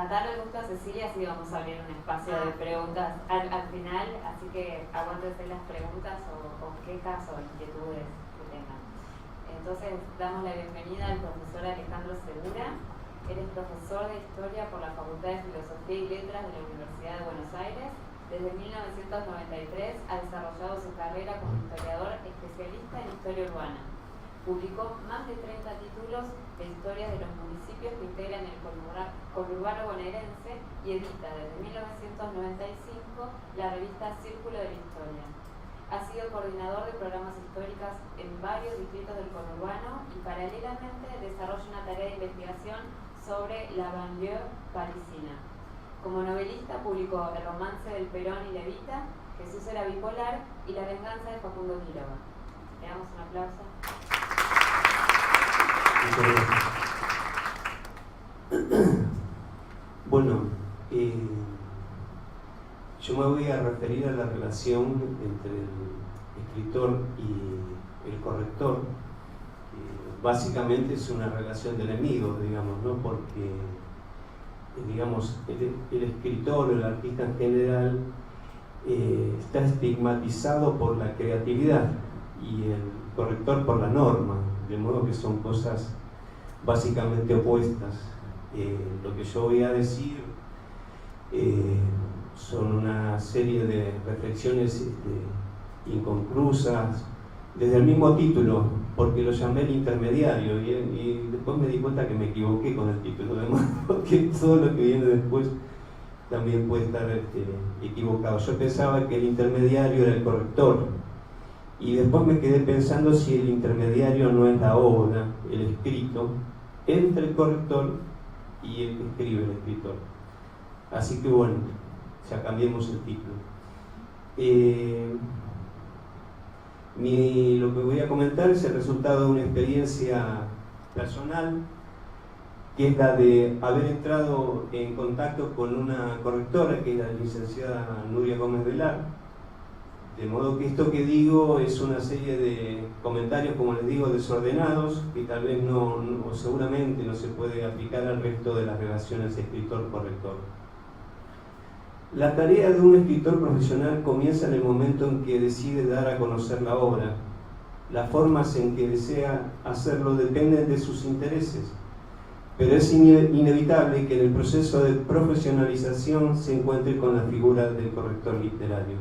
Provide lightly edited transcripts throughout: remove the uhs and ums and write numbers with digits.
darle el gusto a Cecilia, así vamos a abrir un espacio de preguntas al final, así que aguántense las preguntas o qué caso, inquietudes que tengan. Entonces, damos la bienvenida al profesor Alejandro Segura. Él es profesor de Historia por la Facultad de Filosofía y Letras de la Universidad de Buenos Aires. Desde 1993 ha desarrollado su carrera como historiador especialista en historia urbana. Publicó más de 30 títulos de historias de los municipios que integran el conurbano bonaerense y edita desde 1995 la revista Círculo de la Historia. Ha sido coordinador de programas históricos en varios distritos del conurbano y paralelamente desarrolla una tarea de investigación sobre la banlieue parisina. Como novelista publicó El romance del Perón y Levita, Jesús era bipolar y La venganza de Facundo Quiroga. Le damos un aplauso. Bueno, yo me voy a referir a la relación entre el escritor y el corrector. Básicamente es una relación de enemigos, digamos, ¿no? Porque, digamos, el escritor o el artista en general está estigmatizado por la creatividad y el corrector por la norma, de modo que son cosas básicamente opuestas. Lo que yo voy a decir son una serie de reflexiones inconclusas, desde el mismo título, porque lo llamé el intermediario y después me di cuenta que me equivoqué con el título, de modo que todo lo que viene después también puede estar equivocado. Yo pensaba que el intermediario era el corrector y después me quedé pensando si el intermediario no es la obra, el escrito, entre el corrector y el que escribe, el escritor. Así que bueno, ya cambiemos el título. Lo que voy a comentar es el resultado de una experiencia personal, que es la de haber entrado en contacto con una correctora, que es la licenciada Nuria Gómez Velar. De modo que esto que digo es una serie de comentarios, como les digo, desordenados, que tal vez o seguramente no se puede aplicar al resto de las relaciones escritor-corrector. La tarea de un escritor profesional comienza en el momento en que decide dar a conocer la obra. Las formas en que desea hacerlo dependen de sus intereses, pero es inevitable que en el proceso de profesionalización se encuentre con la figura del corrector literario.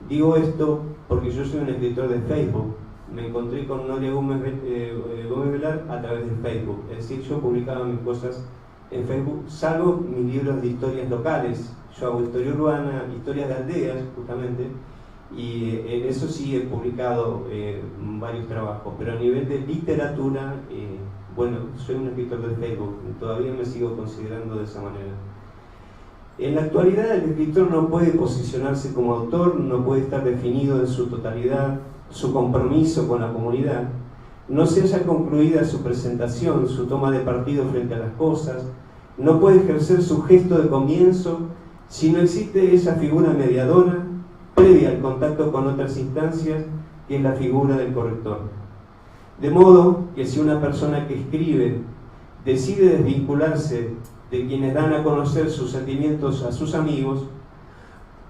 Digo esto porque yo soy un escritor de Facebook. Me encontré con Nuria Gómez Velar a través de Facebook. Es decir, yo publicaba mis cosas en Facebook, salvo mis libros de historias locales. Yo hago historia urbana, historias de aldeas, justamente, y en eso sí he publicado varios trabajos, pero a nivel de literatura, bueno, soy un escritor de Facebook, todavía me sigo considerando de esa manera. En la actualidad el escritor no puede posicionarse como autor, no puede estar definido en su totalidad, su compromiso con la comunidad, no se haya concluida su presentación, su toma de partido frente a las cosas, no puede ejercer su gesto de comienzo si no existe esa figura mediadora previa al contacto con otras instancias, que es la figura del corrector. De modo que si una persona que escribe decide desvincularse de quienes dan a conocer sus sentimientos a sus amigos,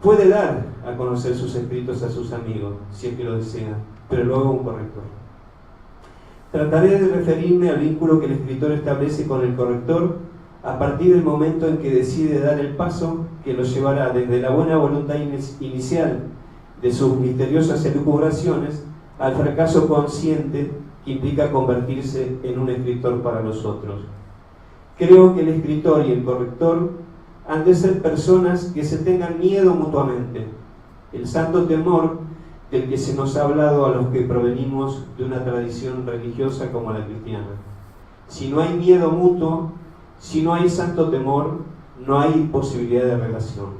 puede dar a conocer sus escritos a sus amigos, si es que lo desea, pero luego un corrector. Trataré de referirme al vínculo que el escritor establece con el corrector a partir del momento en que decide dar el paso que lo llevará desde la buena voluntad inicial de sus misteriosas elucubraciones al fracaso consciente que implica convertirse en un escritor para los otros. Creo que el escritor y el corrector han de ser personas que se tengan miedo mutuamente, el santo temor del que se nos ha hablado a los que provenimos de una tradición religiosa como la cristiana. Si no hay miedo mutuo, si no hay santo temor, no hay posibilidad de relación.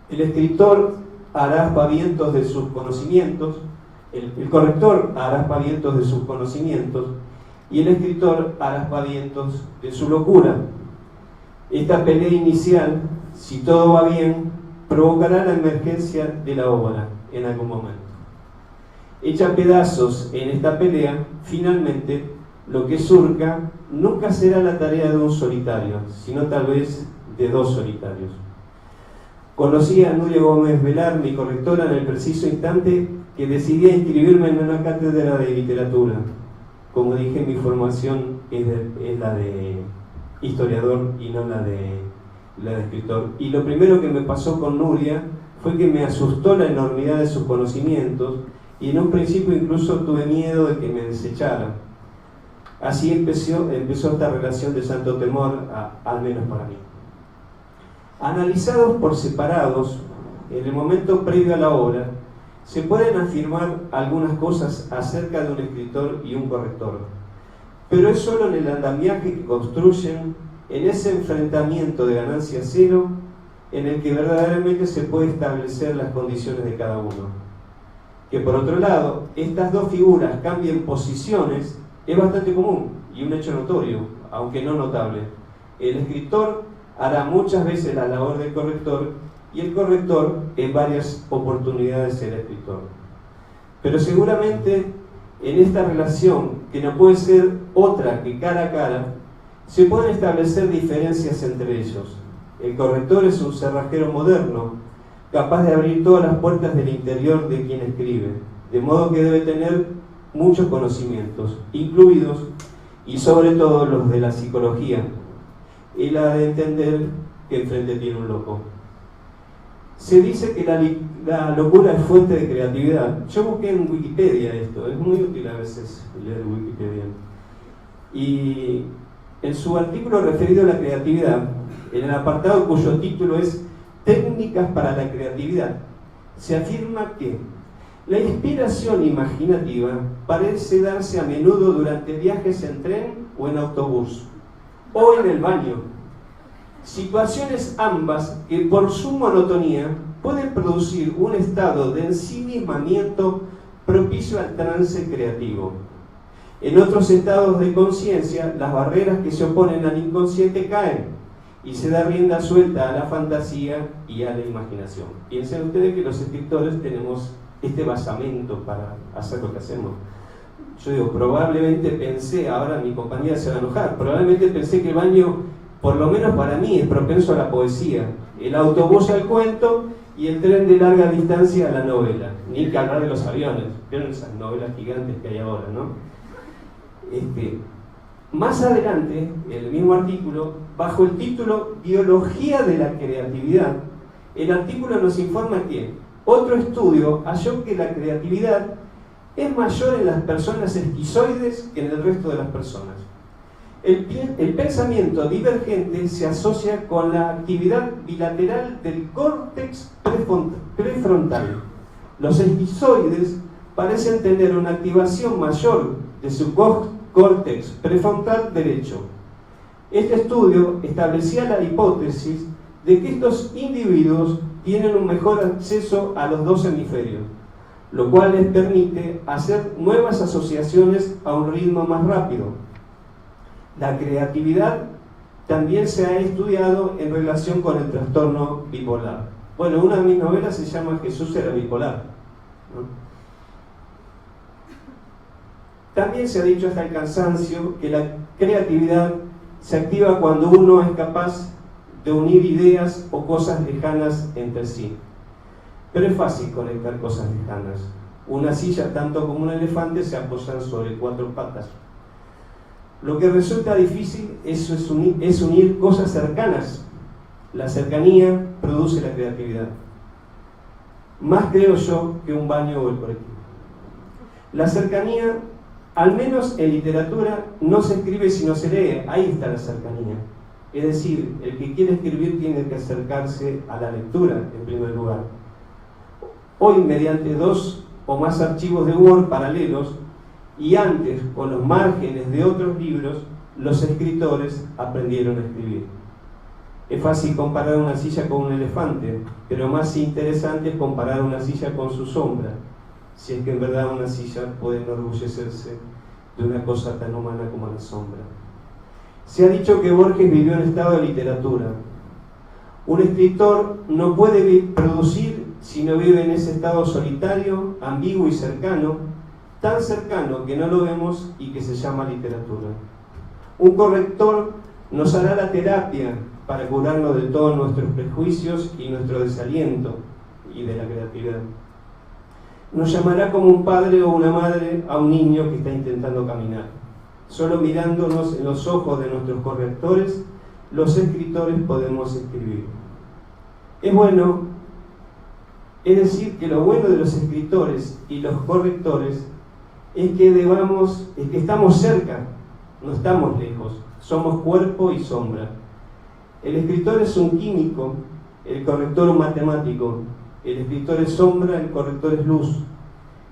El escritor hará aspavientos de sus conocimientos, el corrector hará aspavientos de sus conocimientos y el escritor hará aspavientos de su locura. Esta pelea inicial, si todo va bien, provocará la emergencia de la obra en algún momento. Hecha pedazos en esta pelea, finalmente lo que surca nunca será la tarea de un solitario, sino tal vez de dos solitarios. Conocí a Nuria Gómez Velar, mi correctora, en el preciso instante que decidí inscribirme en una cátedra de literatura. Como dije, mi formación es la de historiador y no la de escritor. Y lo primero que me pasó con Nuria fue que me asustó la enormidad de sus conocimientos y en un principio incluso tuve miedo de que me desechara. Así empezó esta relación de santo temor, al menos para mí. Analizados por separados, en el momento previo a la obra, se pueden afirmar algunas cosas acerca de un escritor y un corrector, pero es solo en el andamiaje que construyen, en ese enfrentamiento de ganancia cero, en el que verdaderamente se puede establecer las condiciones de cada uno. Que por otro lado, estas dos figuras cambien posiciones es bastante común y un hecho notorio, aunque no notable. El escritor hará muchas veces la labor del corrector y el corrector en varias oportunidades el escritor. Pero seguramente en esta relación, que no puede ser otra que cara a cara, se pueden establecer diferencias entre ellos. El corrector es un cerrajero moderno, capaz de abrir todas las puertas del interior de quien escribe, de modo que debe tener muchos conocimientos, incluidos y sobre todo los de la psicología, y la de entender que enfrente tiene un loco. Se dice que la locura es fuente de creatividad. Yo busqué en Wikipedia esto, es muy útil a veces leer Wikipedia. Y en su artículo referido a la creatividad, en el apartado cuyo título es Técnicas para la creatividad, se afirma que la inspiración imaginativa parece darse a menudo durante viajes en tren o en autobús, o en el baño. Situaciones ambas que por su monotonía pueden producir un estado de ensimismamiento propicio al trance creativo. En otros estados de conciencia, las barreras que se oponen al inconsciente caen y se da rienda suelta a la fantasía y a la imaginación. Piensen ustedes que los escritores tenemos este basamento para hacer lo que hacemos. Yo digo, probablemente pensé, ahora mi compañera se va a enojar, probablemente pensé que el baño, por lo menos para mí, es propenso a la poesía, el autobús al cuento y el tren de larga distancia a la novela. Ni que hablar de los aviones, vieron esas novelas gigantes que hay ahora, ¿no? Más adelante, en el mismo artículo, bajo el título Biología de la creatividad, el artículo nos informa que otro estudio halló que la creatividad es mayor en las personas esquizoides que en el resto de las personas. El pensamiento divergente se asocia con la actividad bilateral del córtex prefrontal. Los esquizoides parecen tener una activación mayor de su córtex prefrontal derecho. Este estudio establecía la hipótesis de que estos individuos tienen un mejor acceso a los dos hemisferios, lo cual les permite hacer nuevas asociaciones a un ritmo más rápido. La creatividad también se ha estudiado en relación con el trastorno bipolar. Bueno, una de mis novelas se llama Jesús era bipolar, ¿no? También se ha dicho hasta el cansancio que la creatividad se activa cuando uno es capaz de unir ideas o cosas lejanas entre sí. Pero es fácil conectar cosas lejanas. Una silla, tanto como un elefante, se apoyan sobre 4 patas. Lo que resulta difícil es unir cosas cercanas. La cercanía produce la creatividad. Más creo yo que un baño o el colectivo. La cercanía, al menos en literatura, no se escribe sino se lee. Ahí está la cercanía. Es decir, el que quiere escribir tiene que acercarse a la lectura en primer lugar. Hoy, mediante 2 o más archivos de Word paralelos, y antes con los márgenes de otros libros, los escritores aprendieron a escribir. Es fácil comparar una silla con un elefante, pero más interesante es comparar una silla con su sombra, si es que en verdad una silla puede enorgullecerse de una cosa tan humana como la sombra. Se ha dicho que Borges vivió en estado de literatura. Un escritor no puede producir si no vive en ese estado solitario, ambiguo y cercano, tan cercano que no lo vemos y que se llama literatura. Un corrector nos hará la terapia para curarnos de todos nuestros prejuicios y nuestro desaliento y de la creatividad. Nos llamará como un padre o una madre a un niño que está intentando caminar. Solo mirándonos en los ojos de nuestros correctores, los escritores podemos escribir. Es decir, que lo bueno de los escritores y los correctores es que estamos cerca, no estamos lejos, somos cuerpo y sombra. El escritor es un químico, el corrector un matemático, el escritor es sombra, el corrector es luz.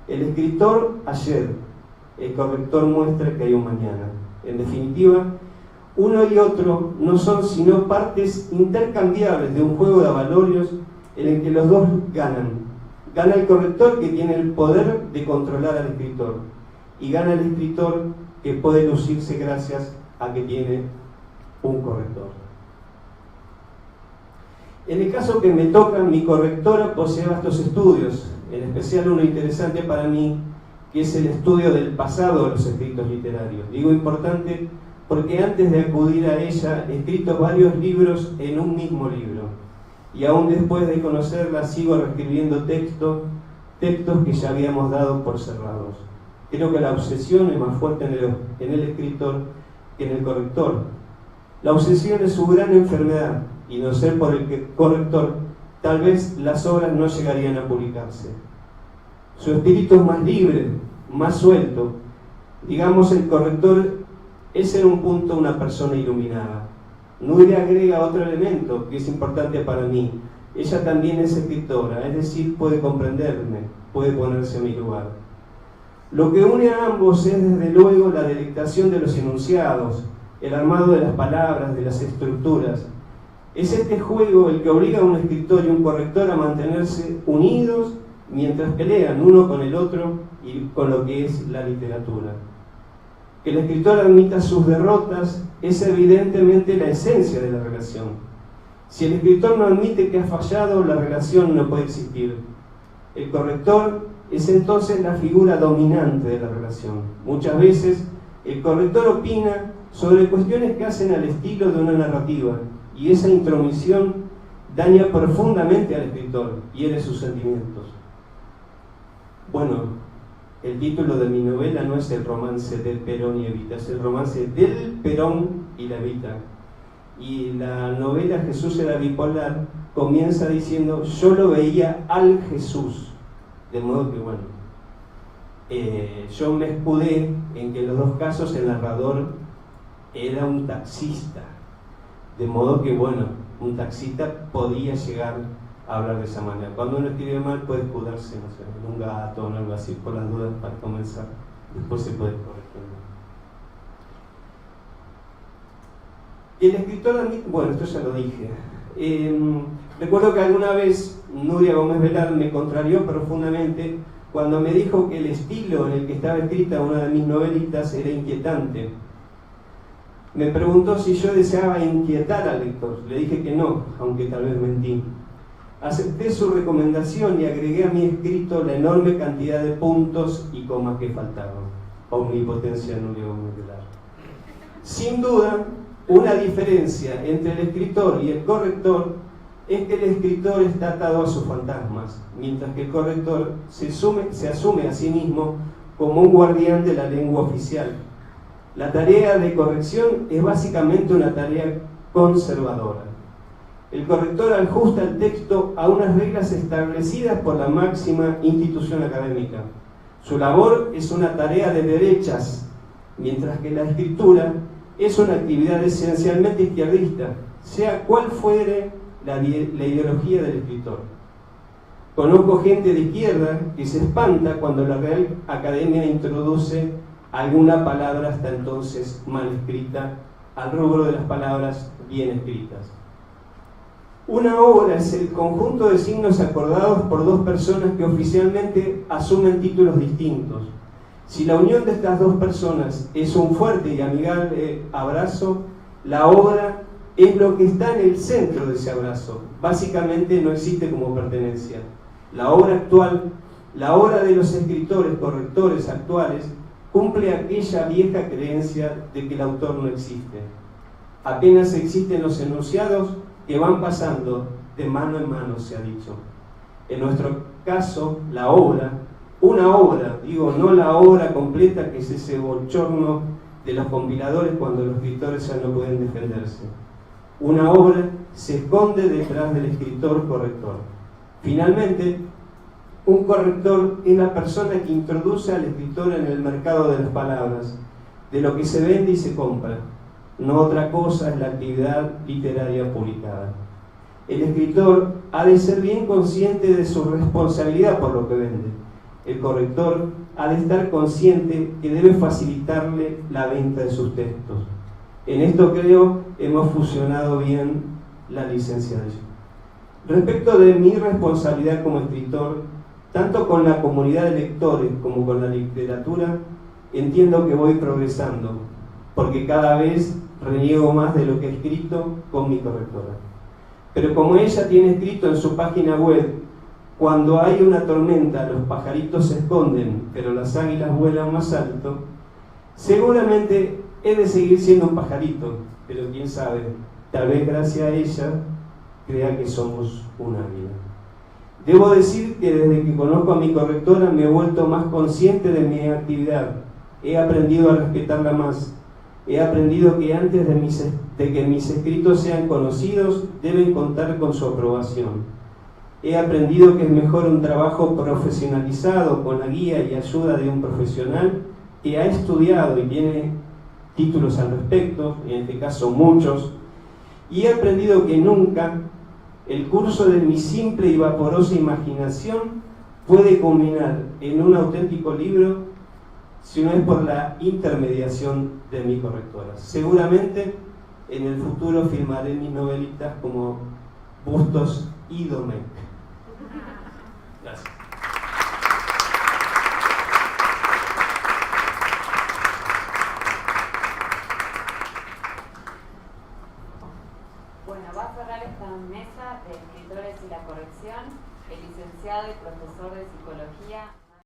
El escritor ayer, el corrector muestra que hay un mañana. En definitiva, uno y otro no son sino partes intercambiables de un juego de avalorios en el que los dos ganan. Gana el corrector, que tiene el poder de controlar al escritor, y gana el escritor, que puede lucirse gracias a que tiene un corrector. En el caso que me toca, mi correctora posee vastos estudios, en especial uno interesante para mí, que es el estudio del pasado de los escritos literarios. Digo importante porque antes de acudir a ella he escrito varios libros en un mismo libro, y aún después de conocerla sigo reescribiendo textos que ya habíamos dado por cerrados. Creo que la obsesión es más fuerte en el escritor que en el corrector. La obsesión es su gran enfermedad, y no ser por el corrector, tal vez las obras no llegarían a publicarse. Su espíritu es más libre, más suelto. Digamos, el corrector es en un punto una persona iluminada. Nuria agrega otro elemento que es importante para mí. Ella también es escritora, es decir, puede comprenderme, puede ponerse en mi lugar. Lo que une a ambos es desde luego la delectación de los enunciados, el armado de las palabras, de las estructuras. Es este juego el que obliga a un escritor y un corrector a mantenerse unidos mientras pelean uno con el otro y con lo que es la literatura. Que el escritor admita sus derrotas es evidentemente la esencia de la relación. Si el escritor no admite que ha fallado, la relación no puede existir. El corrector es entonces la figura dominante de la relación. Muchas veces el corrector opina sobre cuestiones que hacen al estilo de una narrativa, y esa intromisión daña profundamente al escritor, hiere sus sentimientos. Bueno, el título de mi novela no es el romance de Perón y Evita, es el romance del Perón y la Evita. Y la novela Jesús era bipolar comienza diciendo: yo lo veía al Jesús. De modo que, yo me escudé en que en los dos casos el narrador era un taxista. De modo que, un taxista podía llegar a hablar de esa manera. Cuando uno escribe mal puede escudarse, no sé, en un gato o algo así, por las dudas, para comenzar. Después se puede corregir. El escritor admite, esto ya lo dije. Recuerdo que alguna vez Nuria Gómez Velar me contrarió profundamente cuando me dijo que el estilo en el que estaba escrita una de mis novelitas era inquietante. Me preguntó si yo deseaba inquietar al lector. Le dije que no, aunque tal vez mentí. Acepté su recomendación y agregué a mi escrito la enorme cantidad de puntos y comas que faltaban. Omnipotencia Nuria Gómez Velar. Sin duda, una diferencia entre el escritor y el corrector es que el escritor está atado a sus fantasmas, mientras que el corrector se asume a sí mismo como un guardián de la lengua oficial. La tarea de corrección es básicamente una tarea conservadora. El corrector ajusta el texto a unas reglas establecidas por la máxima institución académica. Su labor es una tarea de derechas, mientras que la escritura es una actividad esencialmente izquierdista, sea cual fuere la ideología del escritor. Conozco gente de izquierda que se espanta cuando la Real Academia introduce alguna palabra hasta entonces mal escrita al rubro de las palabras bien escritas. Una obra es el conjunto de signos acordados por dos personas que oficialmente asumen títulos distintos. Si la unión de estas dos personas es un fuerte y amigable abrazo, la obra es lo que está en el centro de ese abrazo. Básicamente no existe como pertenencia. La obra actual La obra de los escritores correctores actuales cumple aquella vieja creencia de que el autor no existe. Apenas existen los enunciados que van pasando de mano en mano, se ha dicho. En nuestro caso, la obra, una obra, digo, no la obra completa, que es ese bochorno de los compiladores cuando los escritores ya no pueden defenderse. Una obra se esconde detrás del escritor corrector. Finalmente, un corrector es la persona que introduce al escritor en el mercado de las palabras, de lo que se vende y se compra. No otra cosa es la actividad literaria publicada. El escritor ha de ser bien consciente de su responsabilidad por lo que vende. El corrector ha de estar consciente que debe facilitarle la venta de sus textos. En esto creo hemos fusionado bien la licencia de yo. Respecto de mi responsabilidad como escritor, tanto con la comunidad de lectores como con la literatura, entiendo que voy progresando, porque cada vez reniego más de lo que he escrito con mi correctora. Pero como ella tiene escrito en su página web, cuando hay una tormenta los pajaritos se esconden, pero las águilas vuelan más alto, seguramente he de seguir siendo un pajarito, pero quién sabe, tal vez gracias a ella crea que somos un águila. Debo decir que desde que conozco a mi correctora me he vuelto más consciente de mi actividad. He aprendido a respetarla más. He aprendido que antes de que mis escritos sean conocidos, deben contar con su aprobación. He aprendido que es mejor un trabajo profesionalizado con la guía y ayuda de un profesional que ha estudiado y tiene títulos al respecto, en este caso muchos, y he aprendido que nunca el curso de mi simple y vaporosa imaginación puede culminar en un auténtico libro si no es por la intermediación de mi correctora. Seguramente en el futuro firmaré mis novelitas como Bustos y Domecq. Gracias. Bueno, va a cerrar esta mesa de escritores y la corrección el licenciado y profesor de psicología